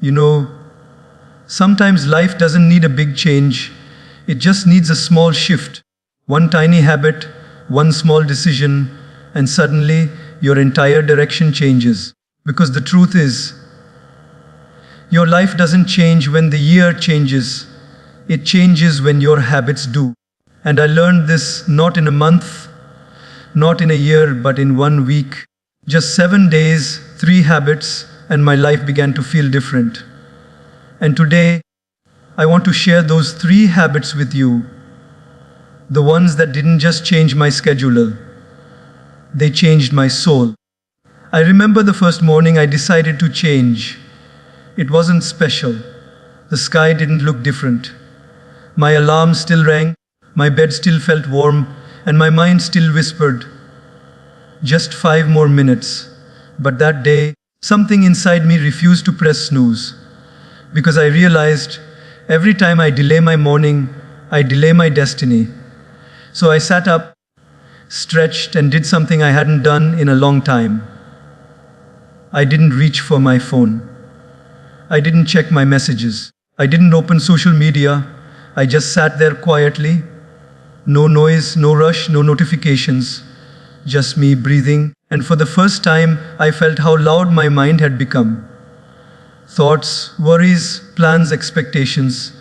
You know, sometimes life doesn't need a big change, it just needs a small shift. One tiny habit, one small decision, and suddenly your entire direction changes. Because the truth is, your life doesn't change when the year changes, it changes when your habits do. And I learned this not in a month, not in a year, but in 1 week. Just 7 days, 3 habits, and my life began to feel different. And today, I want to share those 3 habits with you. The ones that didn't just change my schedule, they changed my soul. I remember the first morning I decided to change. It wasn't special. The sky didn't look different. My alarm still rang, my bed still felt warm, and my mind still whispered, just 5 more minutes. But that day, something inside me refused to press snooze. Because I realized, every time I delay my morning, I delay my destiny. So I sat up, stretched, and did something I hadn't done in a long time. I didn't reach for my phone. I didn't check my messages. I didn't open social media. I just sat there quietly. No noise, no rush, no notifications. Just me breathing. And for the first time, I felt how loud my mind had become. Thoughts, worries, plans, expectations,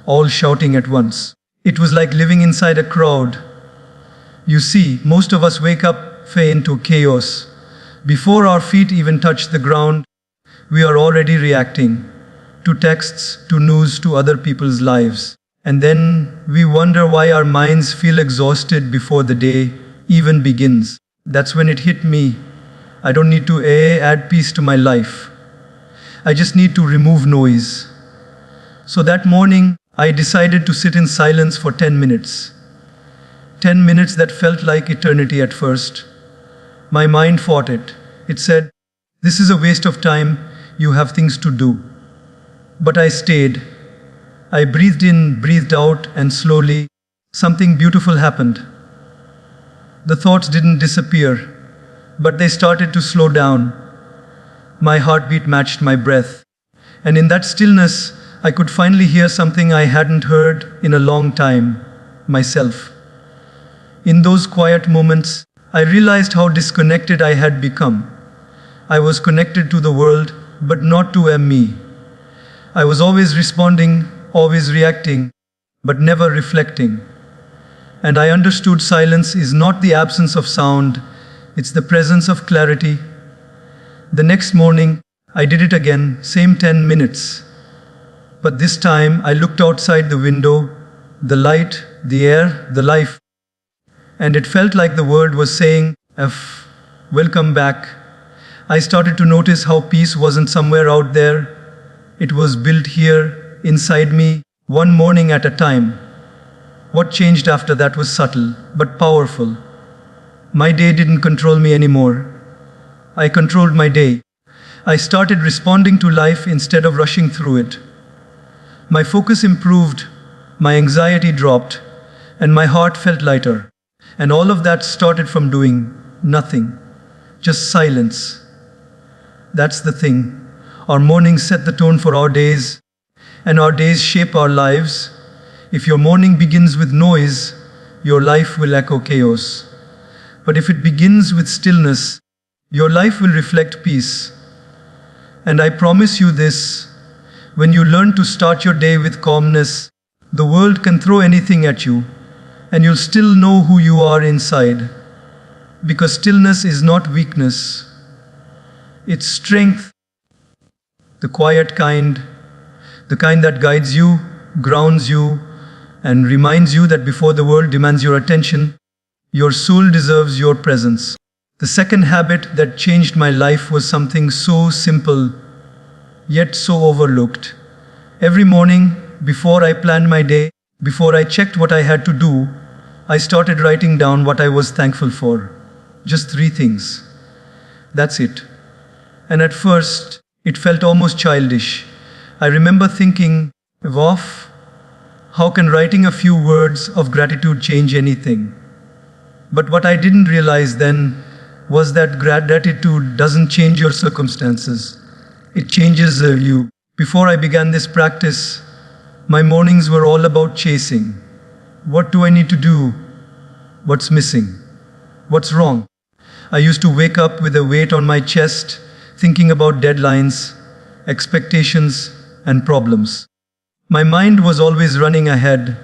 all shouting at once. It was like living inside a crowd. You see, most of us wake up into chaos. Before our feet even touch the ground, we are already reacting to texts, to news, to other people's lives. And then we wonder why our minds feel exhausted before the day even begins. That's when it hit me. I don't need to add peace to my life. I just need to remove noise. So that morning, I decided to sit in silence for 10 minutes. 10 minutes that felt like eternity at first. My mind fought it. It said, this is a waste of time, you have things to do. But I stayed. I breathed in, breathed out, and slowly, something beautiful happened. The thoughts didn't disappear, but they started to slow down. My heartbeat matched my breath. And in that stillness, I could finally hear something I hadn't heard in a long time, myself. In those quiet moments, I realized how disconnected I had become. I was connected to the world, but not to me. I was always responding, always reacting, but never reflecting. And I understood silence is not the absence of sound, it's the presence of clarity. The next morning, I did it again, same 10 minutes. But this time, I looked outside the window, the light, the air, the life. And it felt like the world was saying, welcome back. I started to notice how peace wasn't somewhere out there. It was built here, inside me, one morning at a time. What changed after that was subtle, but powerful. My day didn't control me anymore. I controlled my day. I started responding to life instead of rushing through it. My focus improved, my anxiety dropped, and my heart felt lighter. And all of that started from doing nothing, just silence. That's the thing. Our mornings set the tone for our days, and our days shape our lives. If your morning begins with noise, your life will echo chaos. But if it begins with stillness, your life will reflect peace. And I promise you this, when you learn to start your day with calmness, the world can throw anything at you, and you'll still know who you are inside. Because stillness is not weakness, it's strength. The quiet kind, the kind that guides you, grounds you, and reminds you that before the world demands your attention, your soul deserves your presence. The second habit that changed my life was something so simple, yet so overlooked. Every morning, before I planned my day, before I checked what I had to do, I started writing down what I was thankful for. Just 3 things. That's it. And at first, it felt almost childish. I remember thinking, how can writing a few words of gratitude change anything? But what I didn't realize then was that gratitude doesn't change your circumstances. It changes you. Before I began this practice, my mornings were all about chasing. What do I need to do? What's missing? What's wrong? I used to wake up with a weight on my chest, thinking about deadlines, expectations, and problems. My mind was always running ahead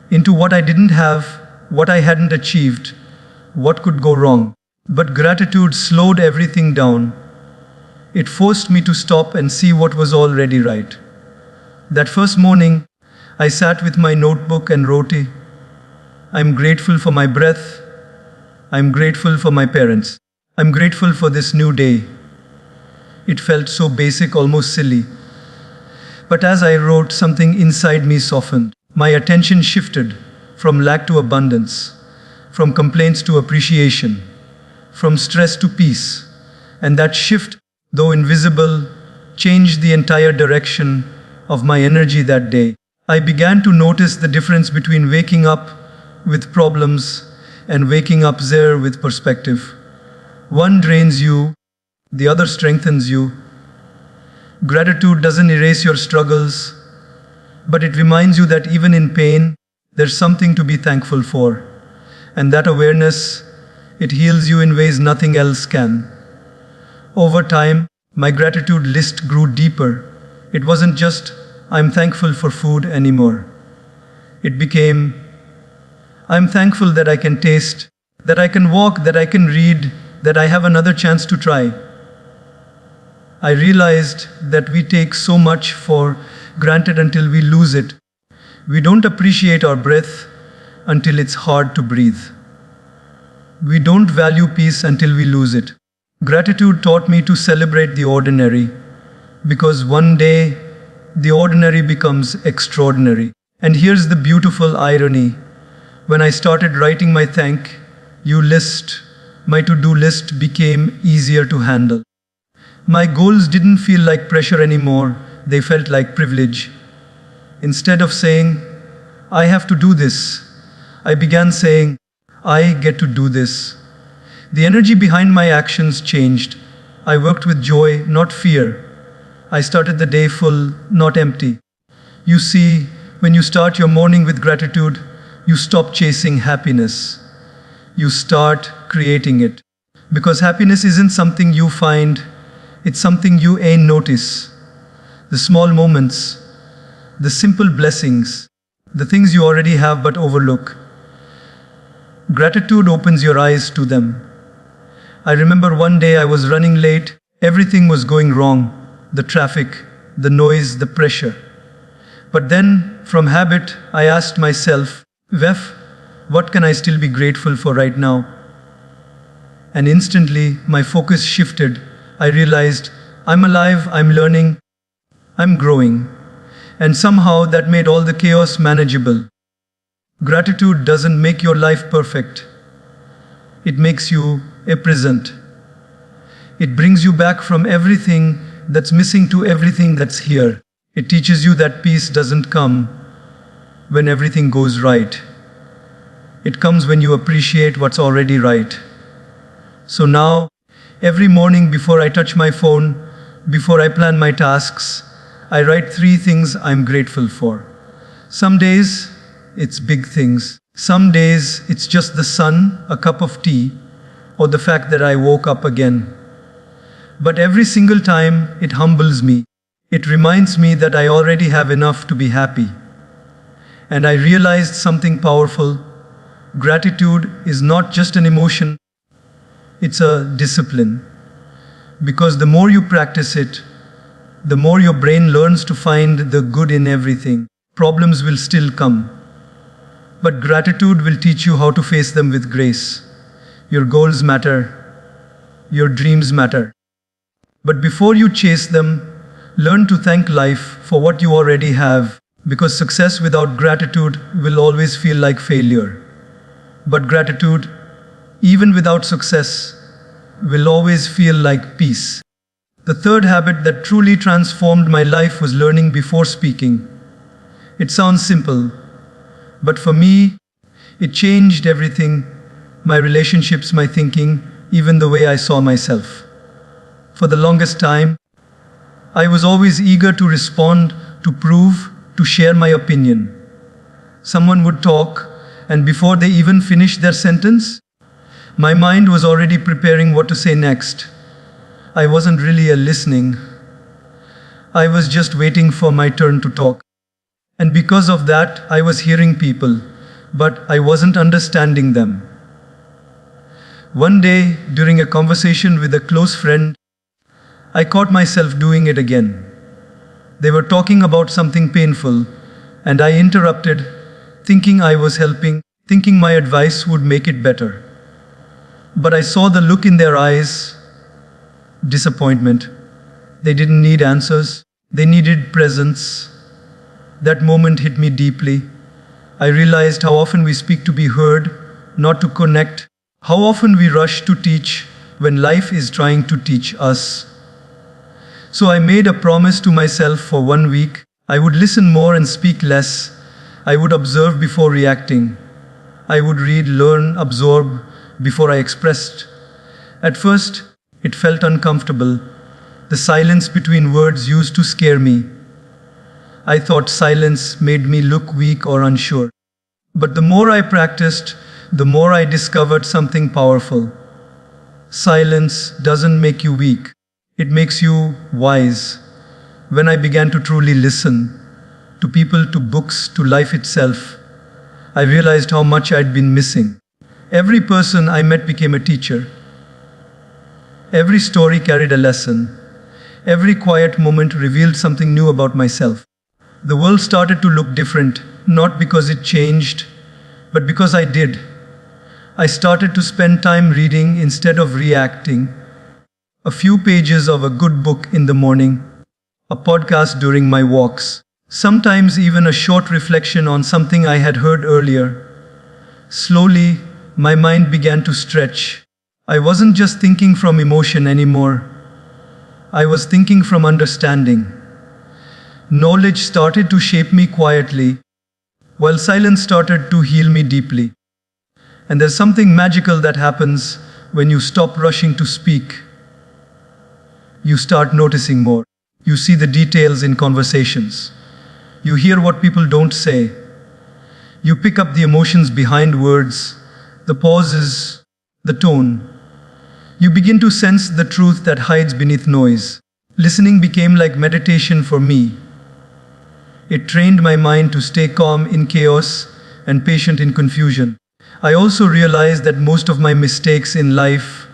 into what I didn't have, what I hadn't achieved, what could go wrong. But gratitude slowed everything down. It forced me to stop and see what was already right. That first morning, I sat with my notebook and wrote, I'm grateful for my breath. I'm grateful for my parents. I'm grateful for this new day. It felt so basic, almost silly. But as I wrote, something inside me softened. My attention shifted from lack to abundance, from complaints to appreciation, from stress to peace. And that shift, though invisible, changed the entire direction of my energy that day. I began to notice the difference between waking up with problems and waking up there with perspective. One drains you, the other strengthens you. Gratitude doesn't erase your struggles, but it reminds you that even in pain, there's something to be thankful for. And that awareness, it heals you in ways nothing else can. Over time, my gratitude list grew deeper. It wasn't just, I'm thankful for food anymore. It became, I'm thankful that I can taste, that I can walk, that I can read, that I have another chance to try. I realized that we take so much for granted until we lose it. We don't appreciate our breath until it's hard to breathe. We don't value peace until we lose it. Gratitude taught me to celebrate the ordinary, because one day the ordinary becomes extraordinary. And here's the beautiful irony. When I started writing my thank you list, my to-do list became easier to handle. My goals didn't feel like pressure anymore, they felt like privilege. Instead of saying, I have to do this, I began saying, I get to do this. The energy behind my actions changed. I worked with joy, not fear. I started the day full, not empty. You see, when you start your morning with gratitude, you stop chasing happiness. You start creating it. Because happiness isn't something you find, it's something you notice. The small moments, the simple blessings, the things you already have but overlook. Gratitude opens your eyes to them. I remember one day I was running late, everything was going wrong, the traffic, the noise, the pressure. But then, from habit, I asked myself, Vef, what can I still be grateful for right now? And instantly, my focus shifted. I realized, I'm alive, I'm learning, I'm growing. And somehow that made all the chaos manageable. Gratitude doesn't make your life perfect. It makes you a present. It brings you back from everything that's missing to everything that's here. It teaches you that peace doesn't come when everything goes right. It comes when you appreciate what's already right. So now, every morning before I touch my phone, before I plan my tasks, I write 3 things I'm grateful for. Some days, it's big things. Some days, it's just the sun, a cup of tea, or the fact that I woke up again. But every single time, it humbles me. It reminds me that I already have enough to be happy. And I realized something powerful. Gratitude is not just an emotion, it's a discipline. Because the more you practice it, the more your brain learns to find the good in everything. Problems will still come, but gratitude will teach you how to face them with grace. Your goals matter, your dreams matter. But before you chase them, learn to thank life for what you already have, because success without gratitude will always feel like failure. But gratitude, even without success, will always feel like peace. The third habit that truly transformed my life was learning before speaking. It sounds simple, but for me, it changed everything, my relationships, my thinking, even the way I saw myself. For the longest time, I was always eager to respond, to prove, to share my opinion. Someone would talk, and before they even finished their sentence, my mind was already preparing what to say next. I wasn't really listening. I was just waiting for my turn to talk. And because of that, I was hearing people, but I wasn't understanding them. One day, during a conversation with a close friend, I caught myself doing it again. They were talking about something painful, and I interrupted, thinking I was helping, thinking my advice would make it better. But I saw the look in their eyes, disappointment. They didn't need answers, they needed presence. That moment hit me deeply. I realized how often we speak to be heard, not to connect, how often we rush to teach when life is trying to teach us. So I made a promise to myself for 1 week. I would listen more and speak less. I would observe before reacting. I would read, learn, absorb before I expressed. At first, it felt uncomfortable. The silence between words used to scare me. I thought silence made me look weak or unsure. But the more I practiced, the more I discovered something powerful. Silence doesn't make you weak. It makes you wise. When I began to truly listen, to people, to books, to life itself, I realized how much I'd been missing. Every person I met became a teacher. Every story carried a lesson. Every quiet moment revealed something new about myself. The world started to look different, not because it changed, but because I did. I started to spend time reading instead of reacting. A few pages of a good book in the morning, a podcast during my walks, sometimes even a short reflection on something I had heard earlier. Slowly, my mind began to stretch. I wasn't just thinking from emotion anymore. I was thinking from understanding. Knowledge started to shape me quietly, while silence started to heal me deeply. And there's something magical that happens when you stop rushing to speak. You start noticing more. You see the details in conversations. You hear what people don't say. You pick up the emotions behind words, the pauses, the tone. You begin to sense the truth that hides beneath noise. Listening became like meditation for me. It trained my mind to stay calm in chaos and patient in confusion. I also realized that most of my mistakes in life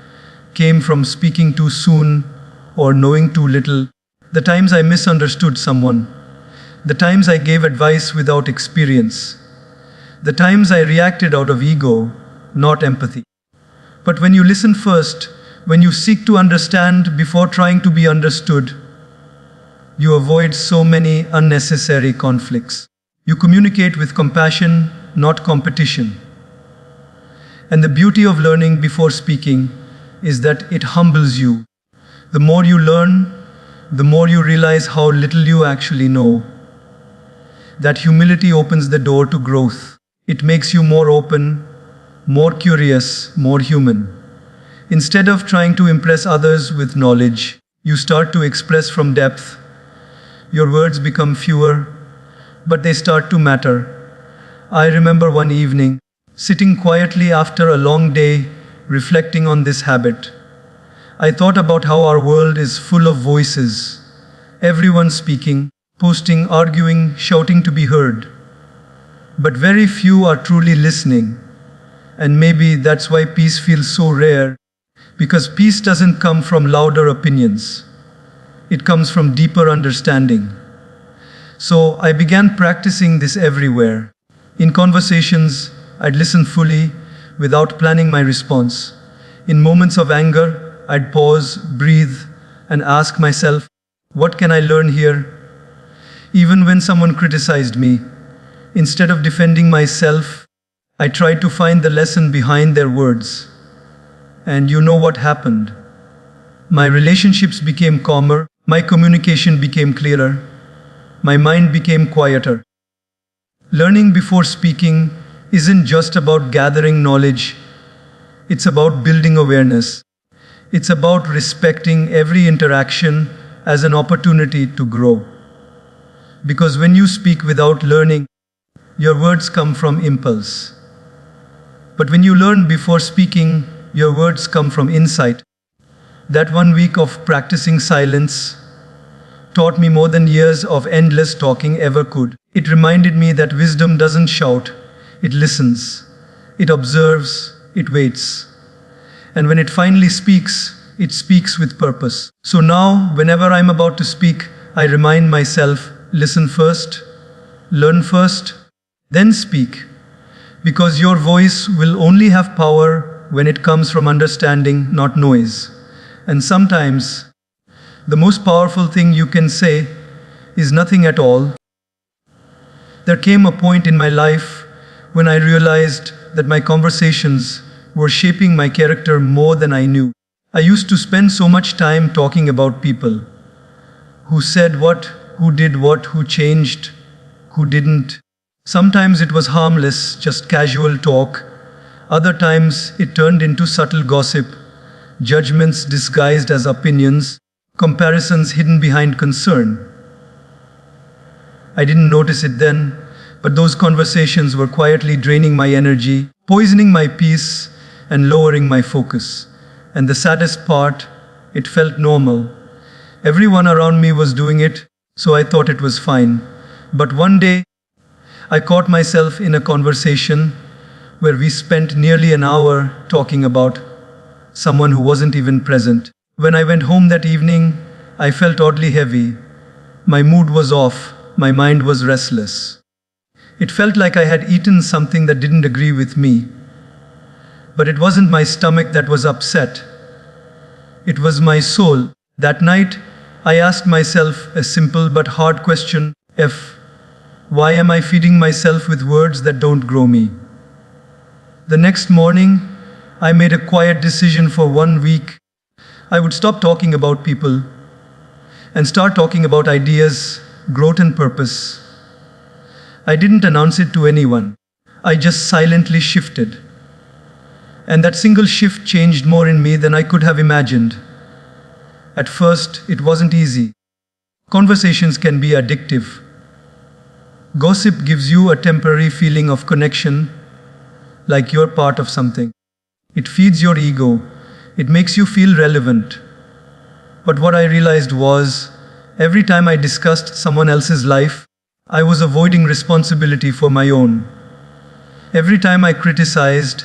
came from speaking too soon or knowing too little. The times I misunderstood someone. The times I gave advice without experience. The times I reacted out of ego, not empathy. But when you listen first, when you seek to understand before trying to be understood, you avoid so many unnecessary conflicts. You communicate with compassion, not competition. And the beauty of learning before speaking is that it humbles you. The more you learn, the more you realize how little you actually know. That humility opens the door to growth. It makes you more open, more curious, more human. Instead of trying to impress others with knowledge, you start to express from depth. Your words become fewer, but they start to matter. I remember one evening, sitting quietly after a long day, reflecting on this habit. I thought about how our world is full of voices, everyone speaking, posting, arguing, shouting to be heard. But very few are truly listening. And maybe that's why peace feels so rare, because peace doesn't come from louder opinions. It comes from deeper understanding. So I began practicing this everywhere. In conversations, I'd listen fully, without planning my response. In moments of anger, I'd pause, breathe, and ask myself, what can I learn here? Even when someone criticized me, instead of defending myself, I tried to find the lesson behind their words. And you know what happened? My relationships became calmer, my communication became clearer, my mind became quieter. Learning before speaking isn't just about gathering knowledge, it's about building awareness. It's about respecting every interaction, as an opportunity to grow. Because when you speak without learning, your words come from impulse. But when you learn before speaking, your words come from insight. That 1 week of practicing silence taught me more than years of endless talking ever could. It reminded me that wisdom doesn't shout, it listens, it observes, it waits. And when it finally speaks, it speaks with purpose. So now, whenever I'm about to speak, I remind myself, listen first, learn first, then speak. Because your voice will only have power when it comes from understanding, not noise. And sometimes, the most powerful thing you can say is nothing at all. There came a point in my life when I realized that my conversations were shaping my character more than I knew. I used to spend so much time talking about people. Who said what, who did what, who changed, who didn't. Sometimes it was harmless, just casual talk. Other times it turned into subtle gossip, judgments disguised as opinions, comparisons hidden behind concern. I didn't notice it then, but those conversations were quietly draining my energy, poisoning my peace, and lowering my focus. And the saddest part, it felt normal. Everyone around me was doing it, so I thought it was fine. But one day, I caught myself in a conversation where we spent nearly an hour talking about someone who wasn't even present. When I went home that evening, I felt oddly heavy. My mood was off, my mind was restless. It felt like I had eaten something that didn't agree with me. But it wasn't my stomach that was upset. It was my soul. That night, I asked myself a simple but hard question. Why am I feeding myself with words that don't grow me? The next morning, I made a quiet decision for 1 week. I would stop talking about people and start talking about ideas, growth and purpose. I didn't announce it to anyone. I just silently shifted. And that single shift changed more in me than I could have imagined. At first, it wasn't easy. Conversations can be addictive. Gossip gives you a temporary feeling of connection, like you're part of something. It feeds your ego. It makes you feel relevant. But what I realized was, every time I discussed someone else's life, I was avoiding responsibility for my own. Every time I criticized,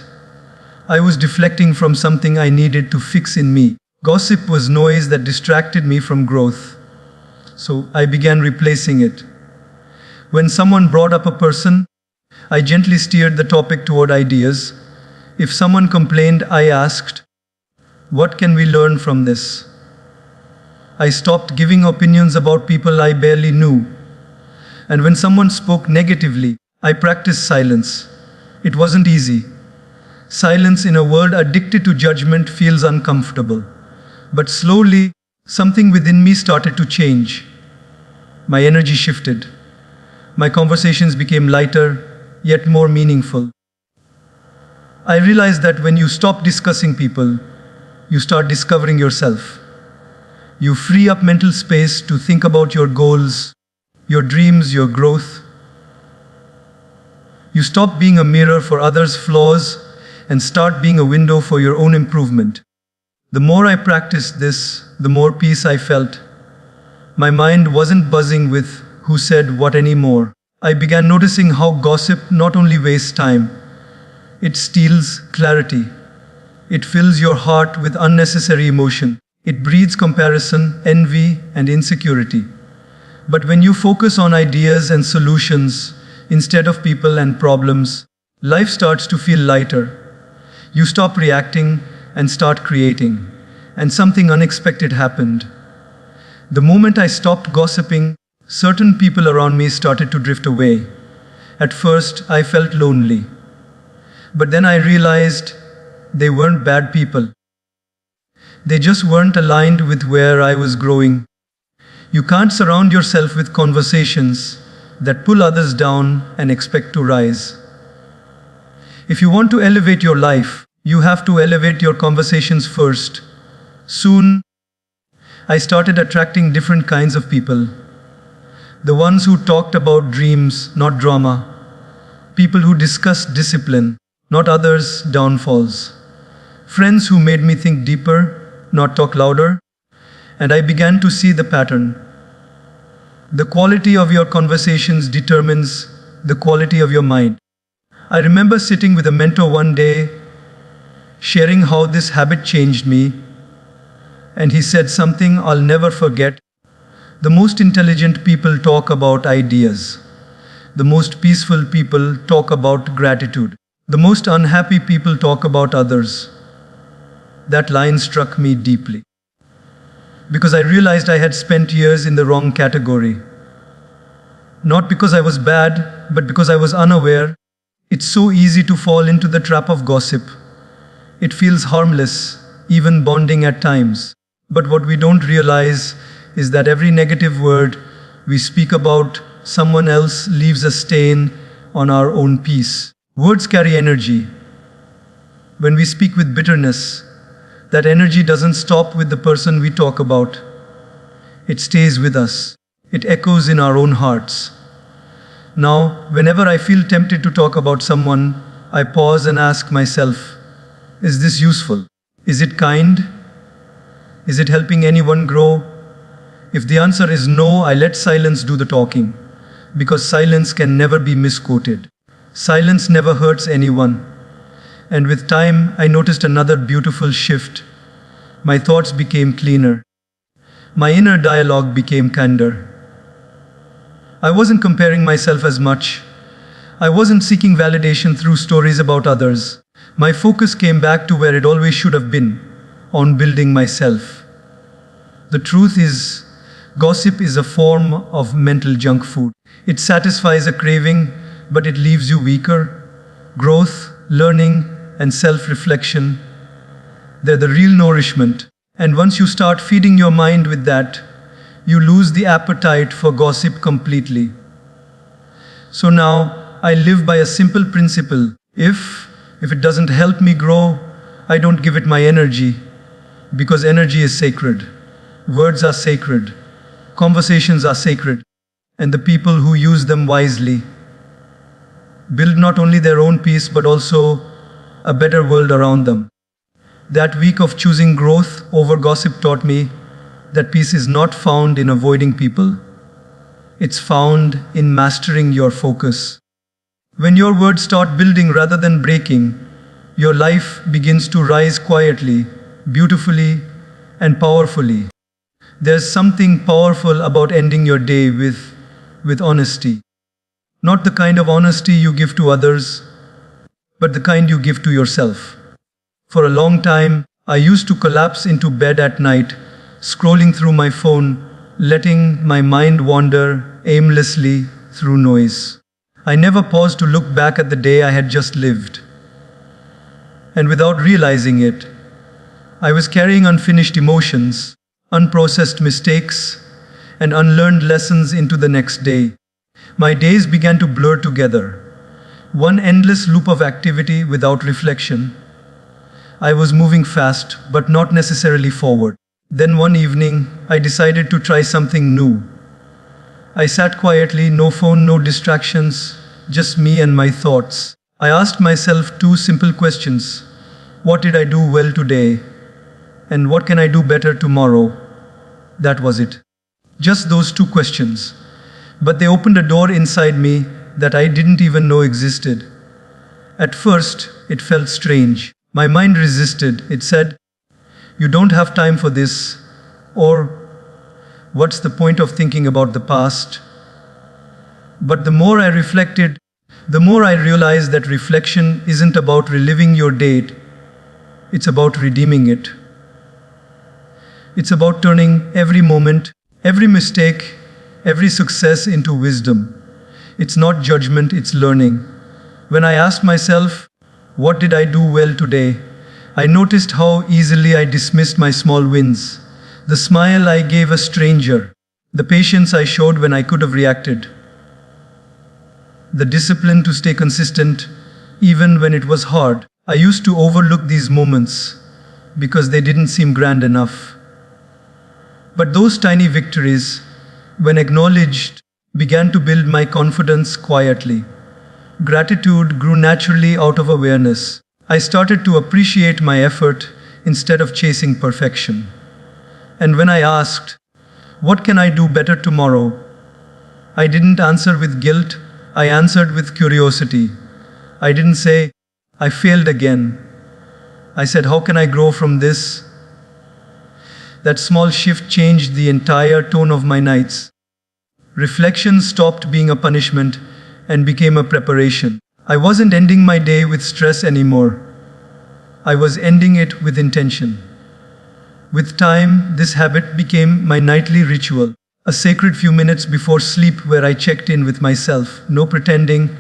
I was deflecting from something I needed to fix in me. Gossip was noise that distracted me from growth. So I began replacing it. When someone brought up a person, I gently steered the topic toward ideas. If someone complained, I asked, what can we learn from this? I stopped giving opinions about people I barely knew. And when someone spoke negatively, I practiced silence. It wasn't easy. Silence in a world addicted to judgment feels uncomfortable. But slowly, something within me started to change. My energy shifted. My conversations became lighter, yet more meaningful. I realized that when you stop discussing people, you start discovering yourself. You free up mental space to think about your goals, your dreams, your growth. You stop being a mirror for others' flaws and start being a window for your own improvement. The more I practiced this, the more peace I felt. My mind wasn't buzzing with who said what anymore. I began noticing how gossip not only wastes time, it steals clarity. It fills your heart with unnecessary emotion. It breeds comparison, envy, and insecurity. But when you focus on ideas and solutions instead of people and problems, life starts to feel lighter. You stop reacting and start creating. And something unexpected happened. The moment I stopped gossiping, certain people around me started to drift away. At first, I felt lonely. But then I realized they weren't bad people. They just weren't aligned with where I was growing. You can't surround yourself with conversations that pull others down and expect to rise. If you want to elevate your life, you have to elevate your conversations first. Soon, I started attracting different kinds of people. The ones who talked about dreams, not drama. People who discussed discipline, not others' downfalls. Friends who made me think deeper, not talk louder. And I began to see the pattern. The quality of your conversations determines the quality of your mind. I remember sitting with a mentor one day, sharing how this habit changed me, and he said something I'll never forget. The most intelligent people talk about ideas. The most peaceful people talk about gratitude. The most unhappy people talk about others. That line struck me deeply. Because I realized I had spent years in the wrong category. Not because I was bad, but because I was unaware. It's so easy to fall into the trap of gossip. It feels harmless, even bonding at times. But what we don't realize is that every negative word we speak about someone else leaves a stain on our own peace. Words carry energy. When we speak with bitterness, that energy doesn't stop with the person we talk about. It stays with us. It echoes in our own hearts. Now, whenever I feel tempted to talk about someone, I pause and ask myself, is this useful? Is it kind? Is it helping anyone grow? If the answer is no, I let silence do the talking, because silence can never be misquoted. Silence never hurts anyone. And with time, I noticed another beautiful shift. My thoughts became cleaner. My inner dialogue became kinder. I wasn't comparing myself as much. I wasn't seeking validation through stories about others. My focus came back to where it always should have been, on building myself. The truth is, gossip is a form of mental junk food. It satisfies a craving, but it leaves you weaker. Growth, learning, and self-reflection, they're the real nourishment. And once you start feeding your mind with that, you lose the appetite for gossip completely. So now, I live by a simple principle. If it doesn't help me grow, I don't give it my energy, because energy is sacred. Words are sacred. Conversations are sacred. And the people who use them wisely build not only their own peace, but also a better world around them. That week of choosing growth over gossip taught me that peace is not found in avoiding people. It's found in mastering your focus. When your words start building rather than breaking, your life begins to rise quietly, beautifully, and powerfully. There's something powerful about ending your day with honesty. Not the kind of honesty you give to others, but the kind you give to yourself. For a long time, I used to collapse into bed at night, scrolling through my phone, letting my mind wander aimlessly through noise. I never paused to look back at the day I had just lived. And without realizing it, I was carrying unfinished emotions, unprocessed mistakes, and unlearned lessons into the next day. My days began to blur together. One endless loop of activity without reflection. I was moving fast, but not necessarily forward. Then one evening, I decided to try something new. I sat quietly, no phone, no distractions, just me and my thoughts. I asked myself two simple questions. What did I do well today? And what can I do better tomorrow? That was it. Just those two questions. But they opened a door inside me that I didn't even know existed. At first, it felt strange. My mind resisted. It said, "You don't have time for this," or "What's the point of thinking about the past?" But the more I reflected, the more I realized that reflection isn't about reliving your date, it's about redeeming it. It's about turning every moment, every mistake, every success into wisdom. It's not judgment, it's learning. When I asked myself, what did I do well today? I noticed how easily I dismissed my small wins. The smile I gave a stranger. The patience I showed when I could have reacted. The discipline to stay consistent even when it was hard. I used to overlook these moments because they didn't seem grand enough. But those tiny victories, when acknowledged, began to build my confidence quietly. Gratitude grew naturally out of awareness. I started to appreciate my effort instead of chasing perfection. And when I asked, "What can I do better tomorrow?" I didn't answer with guilt, I answered with curiosity. I didn't say, "I failed again." I said, "How can I grow from this?" That small shift changed the entire tone of my nights. Reflection stopped being a punishment and became a preparation. I wasn't ending my day with stress anymore. I was ending it with intention. With time, this habit became my nightly ritual, a sacred few minutes before sleep where I checked in with myself. No pretending,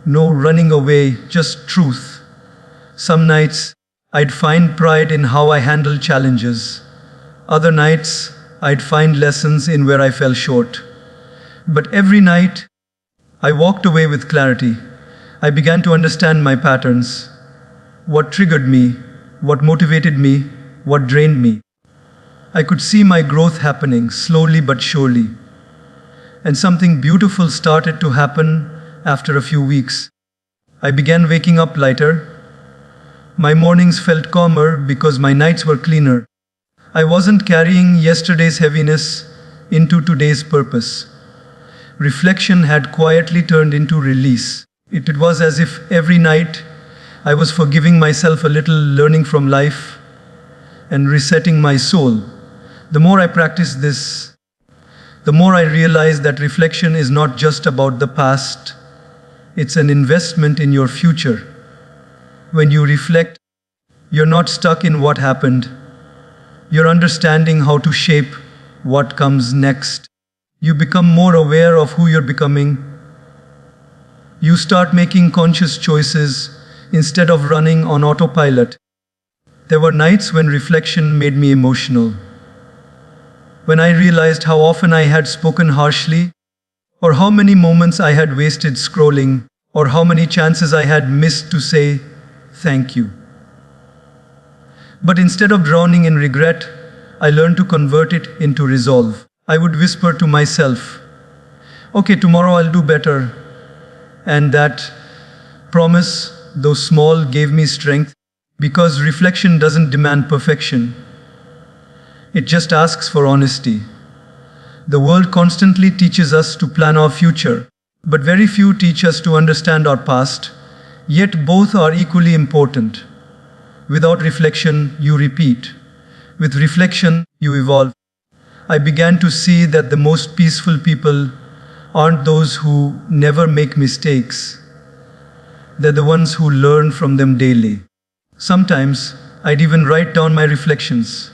no running away, just truth. Some nights, I'd find pride in how I handled challenges. Other nights, I'd find lessons in where I fell short. But every night, I walked away with clarity. I began to understand my patterns. What triggered me, what motivated me, what drained me. I could see my growth happening slowly but surely. And something beautiful started to happen after a few weeks. I began waking up lighter. My mornings felt calmer because my nights were cleaner. I wasn't carrying yesterday's heaviness into today's purpose. Reflection had quietly turned into release. It was as if every night I was forgiving myself a little, learning from life, and resetting my soul. The more I practiced this, the more I realized that reflection is not just about the past, it's an investment in your future. When you reflect, you're not stuck in what happened. You're understanding how to shape what comes next. You become more aware of who you're becoming. You start making conscious choices instead of running on autopilot. There were nights when reflection made me emotional. When I realized how often I had spoken harshly, or how many moments I had wasted scrolling, or how many chances I had missed to say thank you. But instead of drowning in regret, I learned to convert it into resolve. I would whisper to myself, "Okay, tomorrow I'll do better." And that promise, though small, gave me strength, because reflection doesn't demand perfection. It just asks for honesty. The world constantly teaches us to plan our future, but very few teach us to understand our past, yet both are equally important. Without reflection, you repeat. With reflection, you evolve. I began to see that the most peaceful people aren't those who never make mistakes. They're the ones who learn from them daily. Sometimes, I'd even write down my reflections.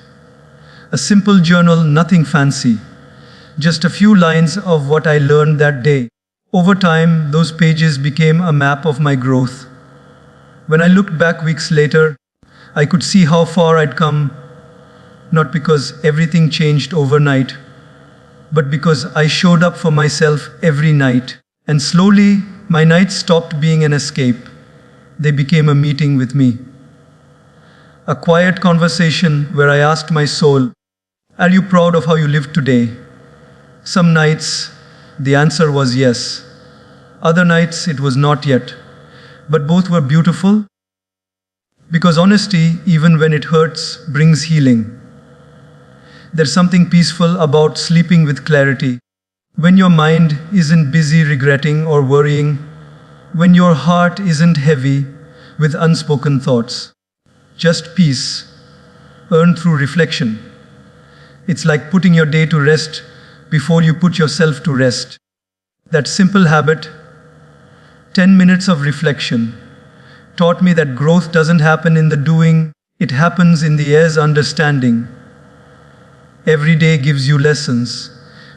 A simple journal, nothing fancy. Just a few lines of what I learned that day. Over time, those pages became a map of my growth. When I looked back weeks later, I could see how far I'd come, not because everything changed overnight, but because I showed up for myself every night. And slowly, my nights stopped being an escape. They became a meeting with me. A quiet conversation where I asked my soul, "Are you proud of how you lived today?" Some nights, the answer was yes. Other nights, it was not yet. But both were beautiful, because honesty, even when it hurts, brings healing. There's something peaceful about sleeping with clarity. When your mind isn't busy regretting or worrying, when your heart isn't heavy with unspoken thoughts. Just peace, earned through reflection. It's like putting your day to rest before you put yourself to rest. That simple habit, 10 minutes of reflection, taught me that growth doesn't happen in the doing, it happens in the as understanding. Every day gives you lessons,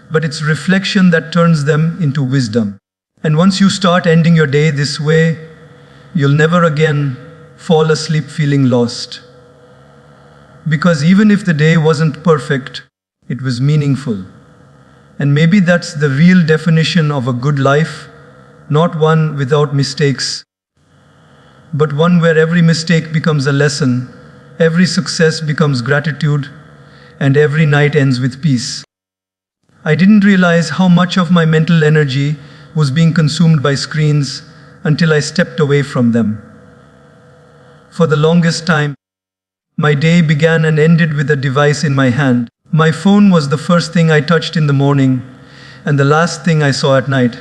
but it's reflection that turns them into wisdom. And once you start ending your day this way, you'll never again fall asleep feeling lost. Because even if the day wasn't perfect, it was meaningful. And maybe that's the real definition of a good life, not one without mistakes, but one where every mistake becomes a lesson, every success becomes gratitude, and every night ends with peace. I didn't realize how much of my mental energy was being consumed by screens until I stepped away from them. For the longest time, my day began and ended with a device in my hand. My phone was the first thing I touched in the morning and the last thing I saw at night.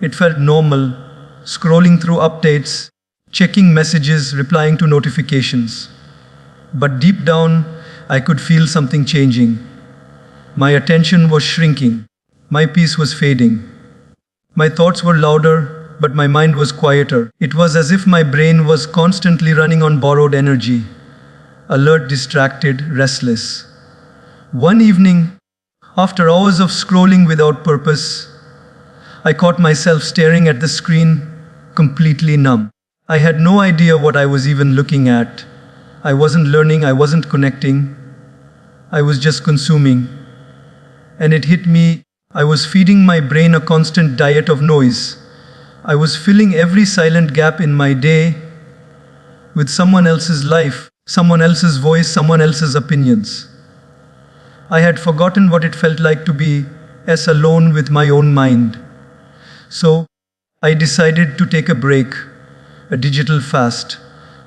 It felt normal, scrolling through updates, checking messages, replying to notifications. But deep down, I could feel something changing. My attention was shrinking. My peace was fading. My thoughts were louder, but my mind was quieter. It was as if my brain was constantly running on borrowed energy, alert, distracted, restless. One evening, after hours of scrolling without purpose, I caught myself staring at the screen, completely numb. I had no idea what I was even looking at. I wasn't learning, I wasn't connecting. I was just consuming. And it hit me, I was feeding my brain a constant diet of noise. I was filling every silent gap in my day with someone else's life, someone else's voice, someone else's opinions. I had forgotten what it felt like to be alone with my own mind. So, I decided to take a break, a digital fast,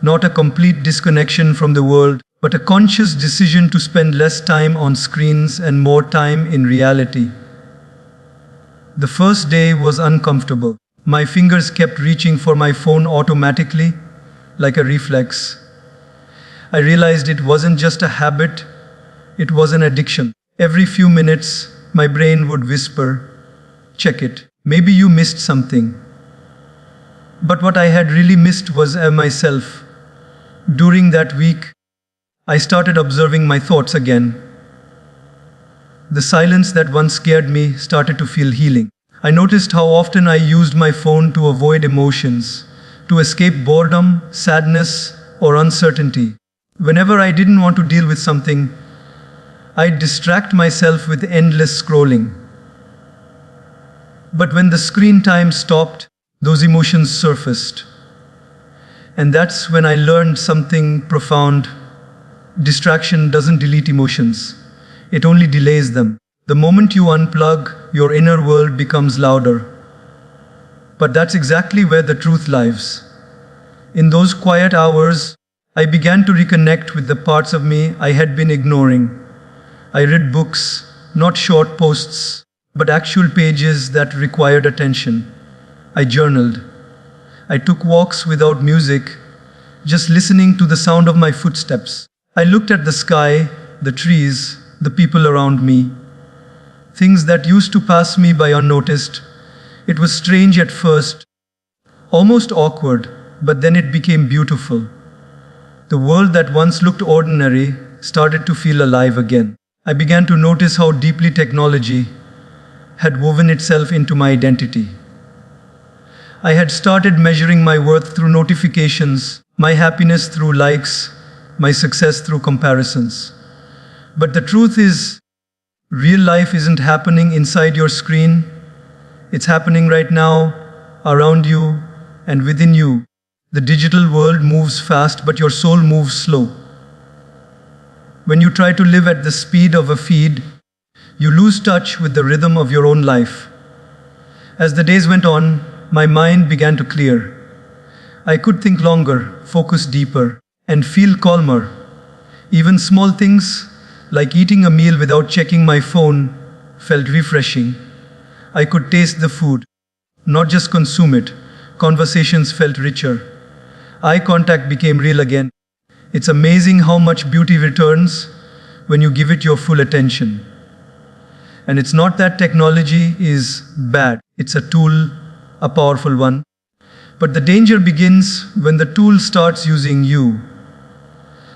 not a complete disconnection from the world, but a conscious decision to spend less time on screens and more time in reality. The first day was uncomfortable. My fingers kept reaching for my phone automatically, like a reflex. I realized it wasn't just a habit, it was an addiction. Every few minutes, my brain would whisper, "Check it. Maybe you missed something." But what I had really missed was myself. During that week, I started observing my thoughts again. The silence that once scared me started to feel healing. I noticed how often I used my phone to avoid emotions, to escape boredom, sadness, or uncertainty. Whenever I didn't want to deal with something, I'd distract myself with endless scrolling. But when the screen time stopped, those emotions surfaced. And that's when I learned something profound. Distraction doesn't delete emotions, it only delays them. The moment you unplug, your inner world becomes louder. But that's exactly where the truth lies. In those quiet hours, I began to reconnect with the parts of me I had been ignoring. I read books, not short posts, but actual pages that required attention. I journaled. I took walks without music, just listening to the sound of my footsteps. I looked at the sky, the trees, the people around me. Things that used to pass me by unnoticed. It was strange at first, almost awkward, but then it became beautiful. The world that once looked ordinary started to feel alive again. I began to notice how deeply technology had woven itself into my identity. I had started measuring my worth through notifications, my happiness through likes, my success through comparisons. But the truth is, real life isn't happening inside your screen. It's happening right now, around you, and within you. The digital world moves fast, but your soul moves slow. When you try to live at the speed of a feed, you lose touch with the rhythm of your own life. As the days went on, my mind began to clear. I could think longer, focus deeper, and feel calmer. Even small things, like eating a meal without checking my phone, felt refreshing. I could taste the food, not just consume it. Conversations felt richer. Eye contact became real again. It's amazing how much beauty returns when you give it your full attention. And it's not that technology is bad. It's a tool, a powerful one. But the danger begins when the tool starts using you.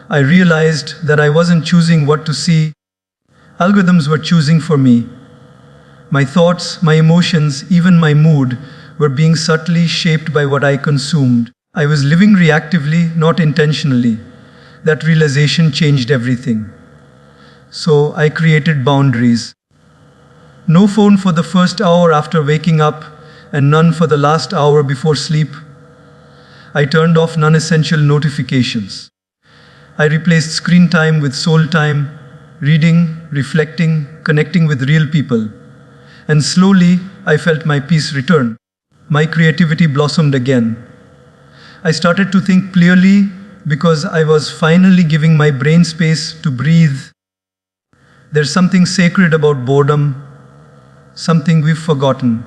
I realized that I wasn't choosing what to see. Algorithms were choosing for me. My thoughts, my emotions, even my mood were being subtly shaped by what I consumed. I was living reactively, not intentionally. That realization changed everything. So I created boundaries. No phone for the first hour after waking up, and none for the last hour before sleep. I turned off non-essential notifications. I replaced screen time with soul time, reading, reflecting, connecting with real people. And slowly, I felt my peace return. My creativity blossomed again. I started to think clearly because I was finally giving my brain space to breathe. There's something sacred about boredom, something we've forgotten.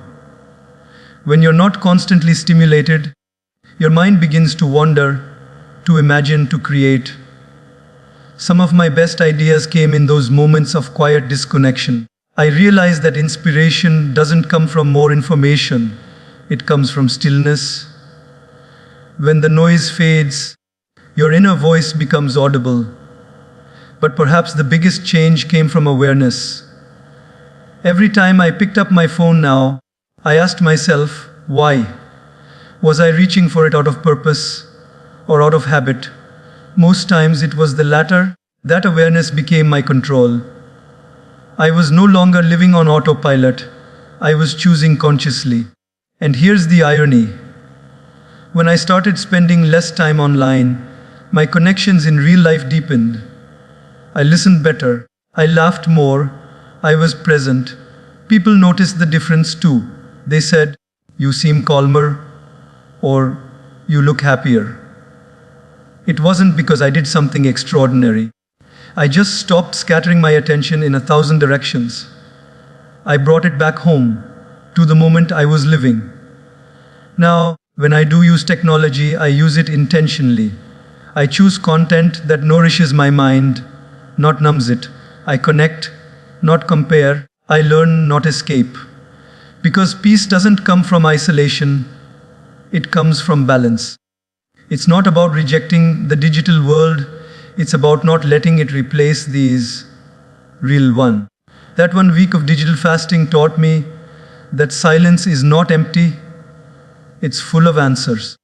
When you're not constantly stimulated, your mind begins to wander, to imagine, to create. Some of my best ideas came in those moments of quiet disconnection. I realized that inspiration doesn't come from more information, it comes from stillness. When the noise fades, your inner voice becomes audible. But perhaps the biggest change came from awareness. Every time I picked up my phone now, I asked myself, why? Was I reaching for it out of purpose or out of habit? Most times it was the latter. That awareness became my control. I was no longer living on autopilot. I was choosing consciously. And here's the irony. When I started spending less time online, my connections in real life deepened. I listened better. I laughed more. I was present. People noticed the difference too. They said, "You seem calmer," or "You look happier." It wasn't because I did something extraordinary. I just stopped scattering my attention in 1,000 directions. I brought it back home, to the moment I was living. Now, when I do use technology, I use it intentionally. I choose content that nourishes my mind, not numbs it. I connect, not compare. I learn, not escape. Because peace doesn't come from isolation, it comes from balance. It's not about rejecting the digital world, it's about not letting it replace these real one. That 1 week of digital fasting taught me that silence is not empty, it's full of answers.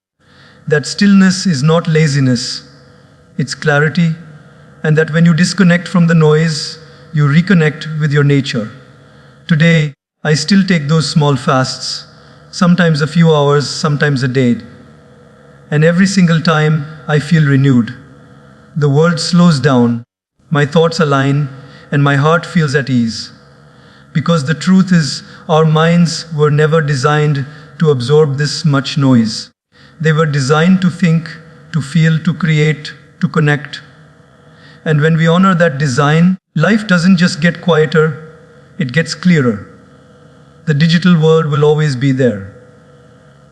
That stillness is not laziness, it's clarity, and that when you disconnect from the noise, you reconnect with your nature. Today, I still take those small fasts, sometimes a few hours, sometimes a day. And every single time, I feel renewed. The world slows down, my thoughts align, and my heart feels at ease. Because the truth is, our minds were never designed to absorb this much noise. They were designed to think, to feel, to create, to connect. And when we honor that design, life doesn't just get quieter, it gets clearer. The digital world will always be there.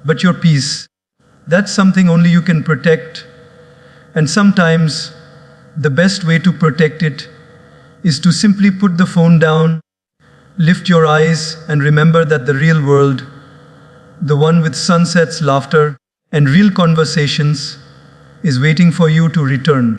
But your peace, that's something only you can protect. And sometimes, the best way to protect it is to simply put the phone down, lift your eyes, and remember that the real world, the one with sunsets, laughter, and real conversations, is waiting for you to return.